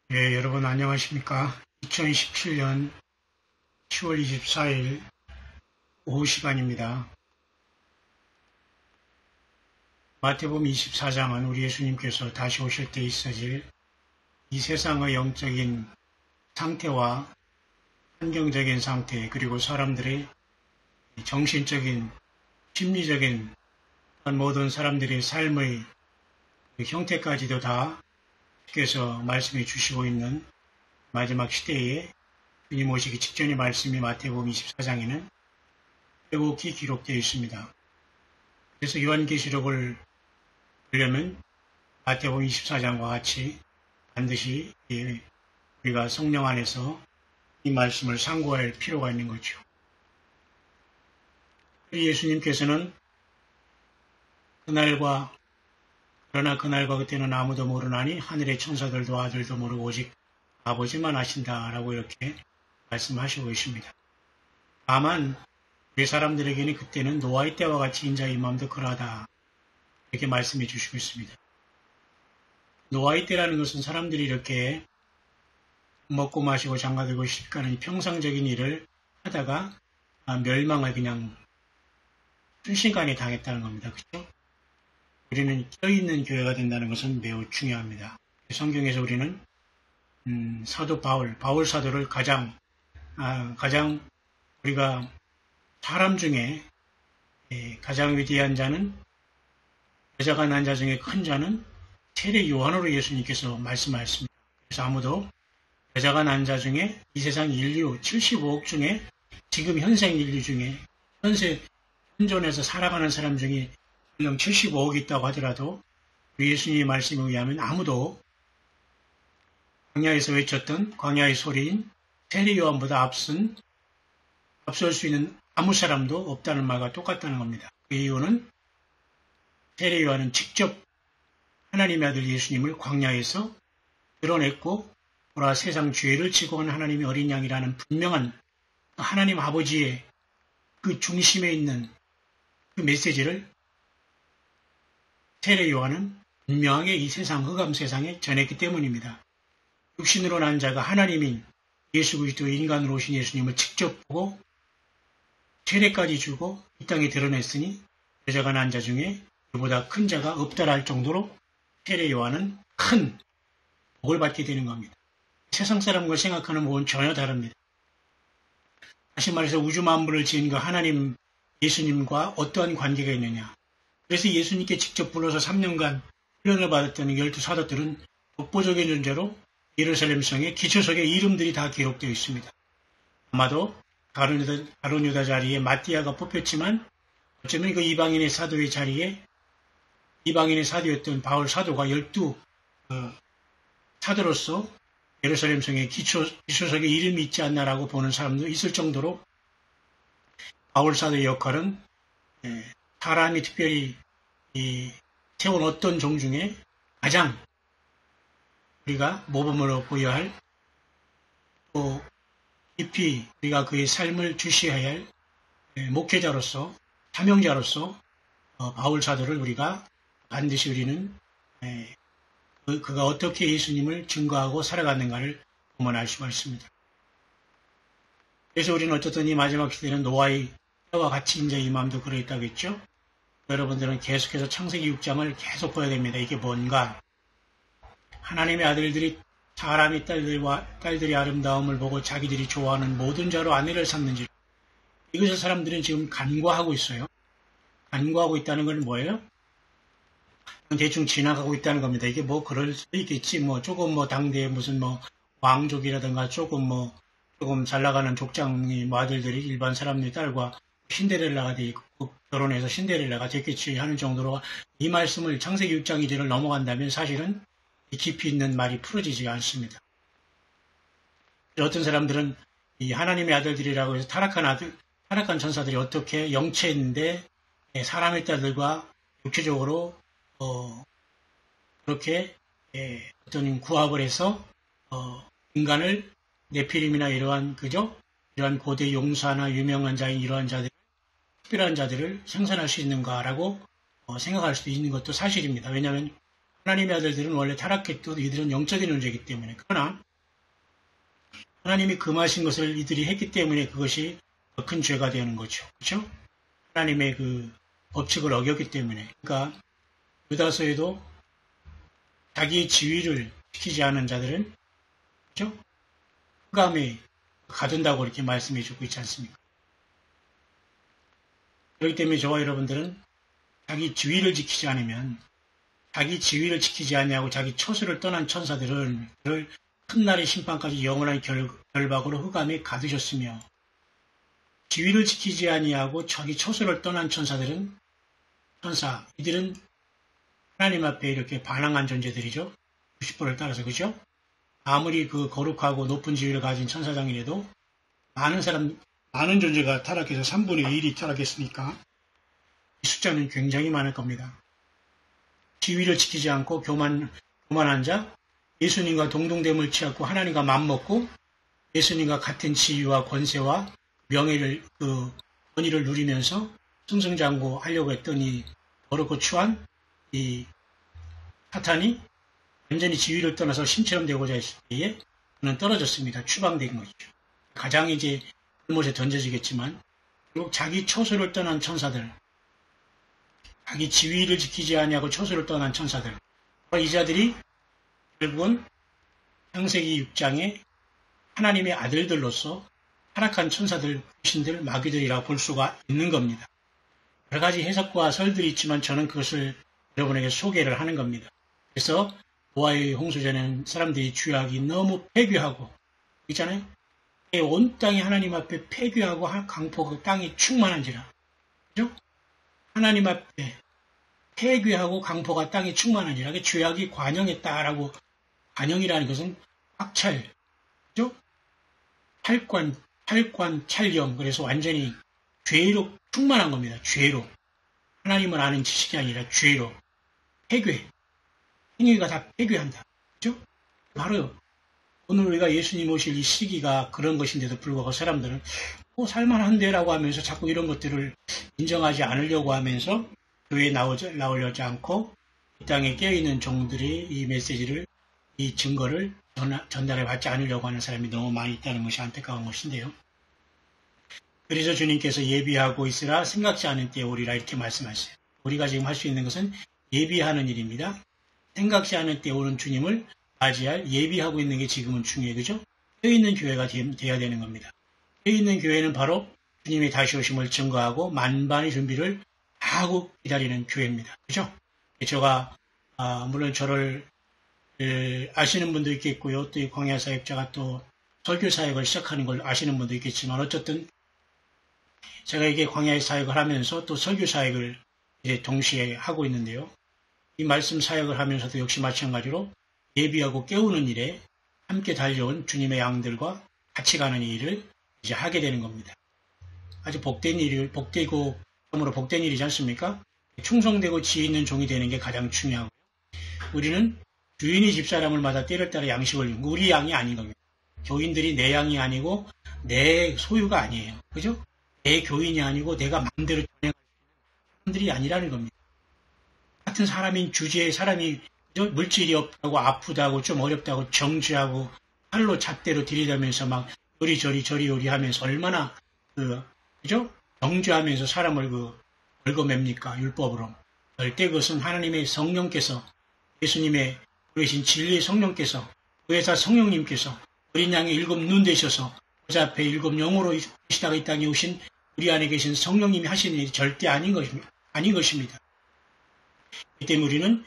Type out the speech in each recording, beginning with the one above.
네, 여러분 안녕하십니까? 2017년 10월 24일 오후 시간입니다. 마태복음 24장은 우리 예수님께서 다시 오실 때 있어질 이 세상의 영적인 상태와 환경적인 상태, 그리고 사람들의 정신적인, 심리적인 모든 사람들의 삶의 형태까지도 다 주께서 말씀해 주시고 있는 마지막 시대에 주님 오시기 직전의 말씀이 마태복음 24장에는 빼곡히 기록되어 있습니다. 그래서 요한계시록을 보려면 마태복음 24장과 같이 반드시 우리가 성령 안에서 이 말씀을 상고할 필요가 있는 거죠. 예수님께서는 그러나 그날과 그때는 아무도 모르나니 하늘의 천사들도 아들도 모르고 오직 아버지만 아신다라고 이렇게 말씀하시고 있습니다. 다만 우리 사람들에게는 그때는 노아의 때와 같이 인자의 임함도 그러하다 이렇게 말씀해 주시고 있습니다. 노아의 때라는 것은 사람들이 이렇게 먹고 마시고 장가들고 시집가는 평상적인 일을 하다가 멸망을 그냥 순식간에 당했다는 겁니다. 그렇죠? 우리는 껴있는 교회가 된다는 것은 매우 중요합니다. 성경에서 우리는 사도 바울 사도를 가장 우리가 사람 중에 가장 위대한 자는, 여자가 난 자 중에 큰 자는 세례 요한으로 예수님께서 말씀하셨습니다. 그래서 아무도 여자가 난 자 중에 이 세상 인류 75억 중에 지금 현생 인류 중에 현존에서 살아가는 사람 중에 물론 75억이 있다고 하더라도 우리 예수님의 말씀에 의하면 아무도 광야에서 외쳤던 광야의 소리인 세례 요한보다 앞설 수 있는 아무 사람도 없다는 말과 똑같다는 겁니다. 그 이유는 세례 요한은 직접 하나님의 아들 예수님을 광야에서 드러냈고 보라 세상 죄를 지고 온 하나님의 어린 양이라는 분명한 하나님 아버지의 그 중심에 있는 그 메시지를 세례 요한은 분명하게 이 세상 흑암 세상에 전했기 때문입니다. 육신으로 난 자가 하나님인 예수 그리스도 인간으로 오신 예수님을 직접 보고 세례까지 주고 이 땅에 드러냈으니 여자가 난 자 중에 그보다 큰 자가 없다라 할 정도로 세례 요한은 큰 복을 받게 되는 겁니다. 세상 사람과 생각하는 복은 전혀 다릅니다. 다시 말해서 우주 만물을 지은 그 하나님 예수님과 어떠한 관계가 있느냐. 그래서 예수님께 직접 불러서 3년간 훈련을 받았던 12사도들은 독보적인 존재로 예루살렘 성의 기초석에 이름들이 다 기록되어 있습니다. 아마도 가룟 유다 자리에 마띠아가 뽑혔지만 어쩌면 그 이방인의 사도의 자리에 이방인의 사도였던 바울 사도가 12 사도로서 예루살렘 성의 기초석에 이름이 있지 않나라고 보는 사람도 있을 정도로 바울 사도의 역할은 사람이 특별히 세운 어떤 종 중에 가장 우리가 모범으로 보여야 할, 또 깊이 우리가 그의 삶을 주시해야 할 목회자로서, 사명자로서 바울 사도를 우리가 반드시 우리는 그가 어떻게 예수님을 증거하고 살아갔는가를 보면 알 수가 있습니다. 그래서 우리는 어쨌든 이 마지막 시대는 노아의 때와 같이 이제 임함도 그러했다겠죠. 여러분들은 계속해서 창세기 6장을 계속 봐야 됩니다. 이게 뭔가? 하나님의 아들들이 사람의 딸들의 아름다움을 보고 자기들이 좋아하는 모든 자로 아내를 삼는지, 이것을 사람들은 지금 간과하고 있어요. 간과하고 있다는 건 뭐예요? 대충 지나가고 있다는 겁니다. 이게 뭐 그럴 수도 있겠지. 조금 당대에 무슨 왕족이라든가 조금 잘 나가는 족장의 아들들이 일반 사람의 딸과 신데렐라가 결혼해서 신데렐라가 됐겠지 하는 정도로 이 말씀을 창세기 6장 이전을 넘어간다면 사실은 깊이 있는 말이 풀어지지 않습니다. 어떤 사람들은 이 하나님의 아들들이라고 해서 타락한 천사들이 어떻게 영체인데 사람의 딸들과 육체적으로 그렇게 어떤 구합을 해서 인간을 네피림이나 이러한 고대 용사나 유명한 자인 이러한 자들, 특별한 자들을 생산할 수 있는가라고 생각할 수도 있는 것도 사실입니다. 왜냐하면 하나님의 아들들은 원래 타락했던 이들은 영적인 존재이기 때문에. 그러나 하나님이 금하신 것을 이들이 했기 때문에 그것이 더 큰 죄가 되는 거죠. 그렇죠? 하나님의 그 법칙을 어겼기 때문에. 그러니까 유다서에도 자기의 지위를 지키지 않은 자들은 그렇죠? 흑암에 가둔다고 이렇게 말씀해 주고 있지 않습니까? 그렇기 때문에 저와 여러분들은 자기 지위를 지키지 않으면 자기 지위를 지키지 않냐고 자기 처소를 떠난 천사들은 그를 큰 날의 심판까지 영원한 결박으로 흑암에 가두셨으며 지위를 지키지 아니하고 자기 처소를 떠난 천사들은 이들은 하나님 앞에 이렇게 반항한 존재들이죠. 90%를 따라서 그죠? 아무리 그 거룩하고 높은 지위를 가진 천사장이라도 많은 존재가 타락해서 3분의 1이 타락했으니까 이 숫자는 굉장히 많을 겁니다. 지위를 지키지 않고 교만한 자, 예수님과 동등됨을 취하고 하나님과 맘먹고 예수님과 같은 지위와 권세와 명예를 권위를 누리면서 승승장구 하려고 했더니 어렵고 추한 이 사탄이 완전히 지위를 떠나서 신처럼 되고자 했을 때에 그는 떨어졌습니다. 추방된 것이죠. 가장 이제 불못에 던져지겠지만 결국 자기 처소를 떠난 천사들, 자기 지위를 지키지 아니하고 처소를 떠난 천사들, 이 자들이 결국은 창세기 6장에 하나님의 아들들로서 타락한 천사들, 귀신들, 마귀들이라고 볼 수가 있는 겁니다. 여러 가지 해석과 설들이 있지만 저는 그것을 여러분에게 소개를 하는 겁니다. 그래서 노아의 홍수전에는 사람들이 죄악이 너무 폐괴하고 있잖아요. 온 땅이 하나님 앞에 폐괴하고 강포 땅이 충만한지라. 그죠? 하나님 앞에 폐괴하고 강포가 땅이 충만한지라. 죄악이 관영했다라고, 관영이라는 것은 꽉찰, 그죠? 팔관 찰령. 그래서 완전히 죄로 충만한 겁니다. 죄로. 하나님을 아는 지식이 아니라 죄로. 폐괴. 행위가 다 폐괴한다. 그죠? 바로 오늘 우리가 예수님 오실 이 시기가 그런 것인데도 불구하고 사람들은 살만한데라고 하면서 자꾸 이런 것들을 인정하지 않으려고 하면서 교회에 나오려지 않고 이 땅에 깨어있는 종들이 이 메시지를, 이 증거를 전달해 받지 않으려고 하는 사람이 너무 많이 있다는 것이 안타까운 것인데요. 그래서 주님께서 예비하고 있으라 생각지 않은 때에 오리라 이렇게 말씀하셨어요. 우리가 지금 할 수 있는 것은 예비하는 일입니다. 생각지 않은 때에 오는 주님을 맞이할 예비하고 있는 게 지금은 중요해요. 그죠? 깨어있는 교회가 돼야 되는 겁니다. 깨어있는 교회는 바로 주님의 다시 오심을 증거하고 만반의 준비를 다 하고 기다리는 교회입니다. 그죠? 제가 물론 저를 아시는 분도 있겠고요. 또 이 광야 사역자가 또 설교 사역을 시작하는 걸 아시는 분도 있겠지만 어쨌든 제가 이게 광야의 사역을 하면서 또 설교 사역을 이제 동시에 하고 있는데요. 이 말씀 사역을 하면서도 역시 마찬가지로 예비하고 깨우는 일에 함께 달려온 주님의 양들과 같이 가는 일을 이제 하게 되는 겁니다. 아주 복된 복되고 그러므로 복된 일이지 않습니까? 충성되고 지혜 있는 종이 되는 게 가장 중요하고요. 우리는 주인이 집사람을 마다 때를 따라 양식을 우리 양이 아닌 겁니다. 교인들이 내 양이 아니고 내 소유가 아니에요. 그죠? 내 교인이 아니고 내가 마음대로 진행할 수 있는 사람들이 아니라는 겁니다. 같은 사람인 주제에 사람이 물질이 없다고 아프다고 좀 어렵다고 정죄하고 팔로 잣대로 들이대면서 막 저리 하면서 얼마나 그죠? 정죄하면서 사람을 얽어맵니까 율법으로. 절대 그것은 하나님의 성령께서 예수님의 그러신 진리의 성령께서 의사 성령님께서 어린 양의 일곱 눈 되셔서 그 앞에 일곱 영으로 계시다가 이 땅에 오신 우리 안에 계신 성령님이 하시는 일이 절대 아닌 것입니다. 이 때문에 우리는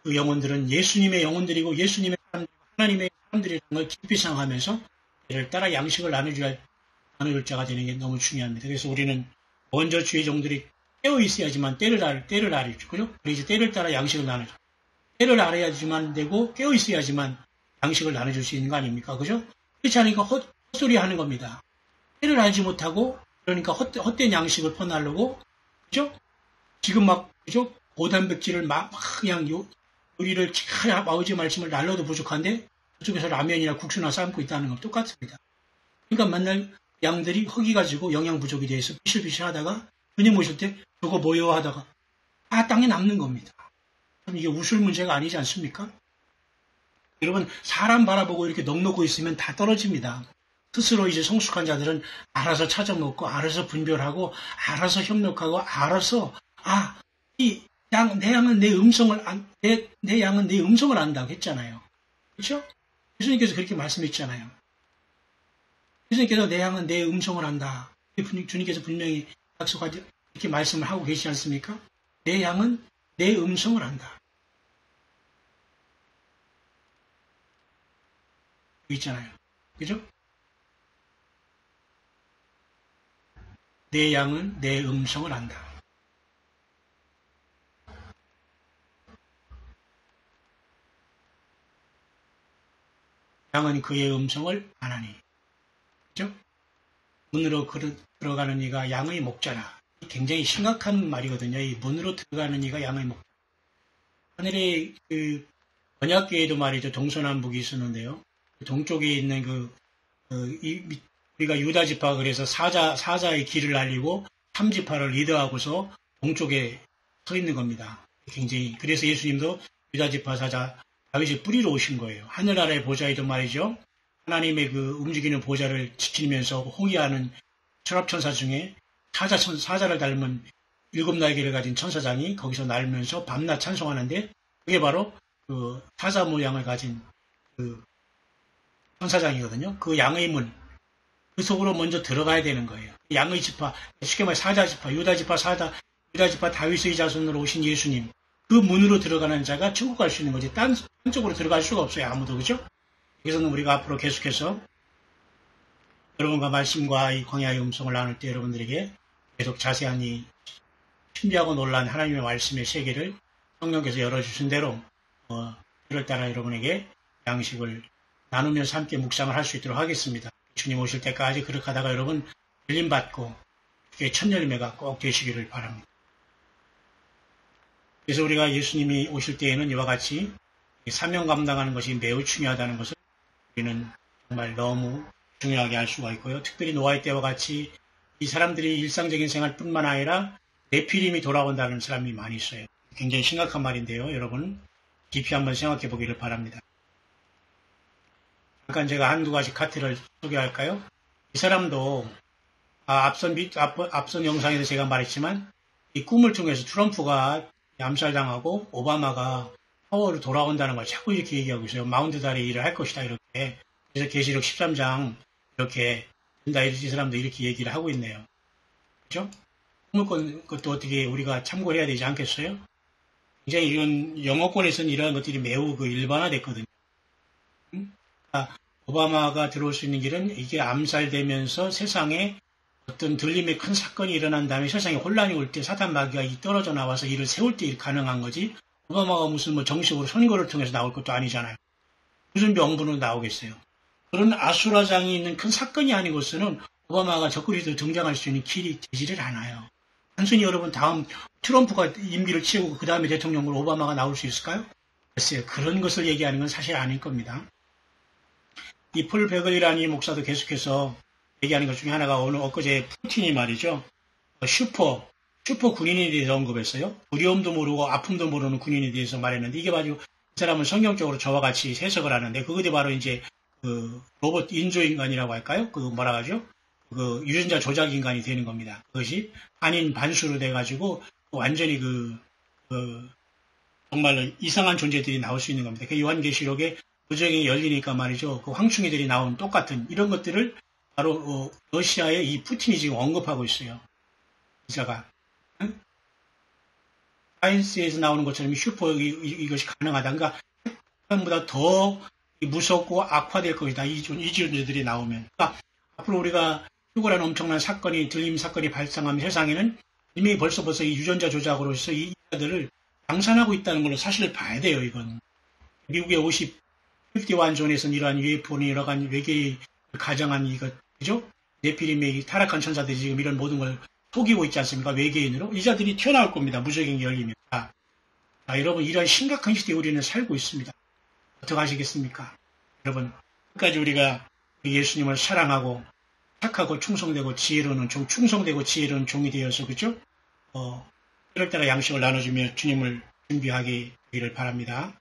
그 영혼들은 예수님의 영혼들이고 예수님의 사람들이고 하나님의 사람들이라는 걸 깊이 생각하면서 이를 따라 양식을 나눌 자가 되는 게 너무 중요합니다. 그래서 우리는 먼저 주의 종들이 깨어 있어야지만 때를 알죠. 그죠? 그래서 때를 따라 양식을 나누죠. 때를 알아야지만 되고 깨어 있어야지만 양식을 나눠줄 수 있는 거 아닙니까? 그죠? 그렇지 않으니까 헛소리 하는 겁니다. 때를 알지 못하고 그러니까 헛된 양식을 퍼나르고 그죠? 지금 막 그죠? 고단백질을 막 그냥 요리를 아버지 말씀을 날려도 부족한데 그쪽에서 라면이나 국수나 삶고 있다는 건 똑같습니다. 그러니까 맨날 양들이 허기 가지고 영양 부족이 돼서 비실비실 하다가 주님 오실 때 저거 뭐요 하다가 다 땅에 남는 겁니다. 이게 웃을 문제가 아니지 않습니까? 여러분, 사람 바라보고 이렇게 넋놓고 있으면 다 떨어집니다. 스스로 이제 성숙한 자들은 알아서 찾아먹고, 알아서 분별하고, 알아서 협력하고, 알아서, 내 양은 내 음성을, 내 양은 내 음성을 안다고 했잖아요. 그렇죠? 예수님께서 그렇게 말씀했잖아요. 예수님께서 내 양은 내 음성을 안다. 주님께서 분명히 약속하지, 이렇게 말씀을 하고 계시지 않습니까? 내 양은 내 음성을 안다. 있잖아요. 그죠? 내 양은 내 음성을 안다. 양은 그의 음성을 안 하니. 그죠? 문으로 들어가는 이가 양의 목자라. 굉장히 심각한 말이거든요. 이 문으로 들어가는 이가 양의 목자. 하늘에 그 번역계에도 말이죠. 동서남북이 있었는데요. 동쪽에 있는 우리가 유다 지파 그래서 사자의 길을 알리고 3지파를 리더하고서 동쪽에 서 있는 겁니다. 굉장히 그래서 예수님도 유다 지파 사자 다윗의 뿌리로 오신 거예요. 하늘나라의 보좌에도 말이죠. 하나님의 그 움직이는 보좌를 지키면서 호위하는 천합천사 중에 사자를 닮은 7날개를 가진 천사장이 거기서 날면서 밤낮 찬송하는데 그게 바로 그 사자 모양을 가진 그 천사장이거든요. 그 양의 문, 그 속으로 먼저 들어가야 되는 거예요. 양의 지파, 쉽게 말해 사자 지파, 유다 지파 다윗의 자손으로 오신 예수님, 그 문으로 들어가는 자가 천국 갈 수 있는 거지. 딴 쪽으로 들어갈 수가 없어요. 아무도. 그죠? 그래서 우리가 앞으로 계속해서 여러분과 말씀과 이 광야의 음성을 나눌 때 여러분들에게 계속 자세한 이 신비하고 놀란 하나님의 말씀의 세계를 성령께서 열어주신 대로 1월달에 여러분에게 양식을 나누면서 함께 묵상을 할 수 있도록 하겠습니다. 주님 오실 때까지 그렇게 하다가 여러분 열림받고 첫 열매가 꼭 되시기를 바랍니다. 그래서 우리가 예수님이 오실 때에는 이와 같이 사명 감당하는 것이 매우 중요하다는 것을 우리는 정말 너무 중요하게 알 수가 있고요. 특별히 노아의 때와 같이 이 사람들이 일상적인 생활뿐만 아니라 네피림이 돌아온다는 사람이 많이 있어요. 굉장히 심각한 말인데요. 여러분 깊이 한번 생각해 보기를 바랍니다. 잠깐 제가 한두 가지 카트를 소개할까요? 이 사람도 앞선 영상에서 제가 말했지만 이 꿈을 통해서 트럼프가 암살당하고 오바마가 파워로 돌아온다는 걸 자꾸 이렇게 얘기하고 있어요. 마운드다리 일을 할 것이다 이렇게. 그래서 계시록 13장 이렇게 된다 이 사람도 이렇게 얘기를 하고 있네요. 그렇죠? 꿈을 것도 어떻게 우리가 참고를 해야 되지 않겠어요? 굉장히 이런 영어권에서는 이러한 것들이 매우 일반화됐거든요. 오바마가 들어올 수 있는 길은 이게 암살되면서 세상에 어떤 들림의 큰 사건이 일어난 다음에 세상에 혼란이 올 때 사탄 마귀가 떨어져 나와서 일을 세울 때 가능한 거지. 오바마가 무슨 정식으로 선거를 통해서 나올 것도 아니잖아요. 무슨 명분으로 나오겠어요. 그런 아수라장이 있는 큰 사건이 아니고서는 오바마가 적그리스도 등장할 수 있는 길이 되지를 않아요. 단순히 여러분 다음 트럼프가 임기를 치우고 그 다음에 대통령으로 오바마가 나올 수 있을까요? 글쎄요. 그런 것을 얘기하는 건 사실 아닐 겁니다. 이 폴 베글이라는 이 목사도 계속해서 얘기하는 것 중에 하나가 오늘 엊그제 푸틴이 말이죠. 슈퍼 군인에 대해서 언급했어요. 두려움도 모르고 아픔도 모르는 군인에 대해서 말했는데 이게 바로 이 사람은 성경적으로 저와 같이 해석을 하는데 그것이 바로 이제 그 로봇 인조인간이라고 할까요? 그 뭐라 하죠? 그 유전자 조작 인간이 되는 겁니다. 그것이 반인 반수로 돼가지고 완전히 정말로 이상한 존재들이 나올 수 있는 겁니다. 그 요한계시록에 도적이 열리니까 말이죠. 그 황충이들이 나온 똑같은 이런 것들을 바로 러시아의 이 푸틴이 지금 언급하고 있어요. 기자가. 응? 사이언스에서 나오는 것처럼 슈퍼 이것이 가능하다. 그러니까 보다 더 무섭고 악화될 것이다. 이 존재들이 나오면. 그러니까 앞으로 우리가 휴거라는 엄청난 사건이 들림 사건이 발생하면 세상에는 이미 벌써 이 유전자 조작으로서 이 자들을 방산하고 있다는 걸로 사실을 봐야 돼요. 이건 미국의 50대 존에서는 이러한 UFO니 여러 가지 외계의 가정한 이것 그죠? 네피림의 타락한 천사들이 지금 이런 모든 걸 속이고 있지 않습니까? 외계인으로 이 자들이 튀어나올 겁니다. 무적행이 열리면. 여러분 이러한 심각한 시대에 우리는 살고 있습니다. 어떻게 하시겠습니까? 여러분 끝까지 우리가 예수님을 사랑하고 착하고 충성되고 지혜로운 종이 되어서 그죠? 그럴 때가 양식을 나눠주며 주님을 준비하기 되기를 바랍니다.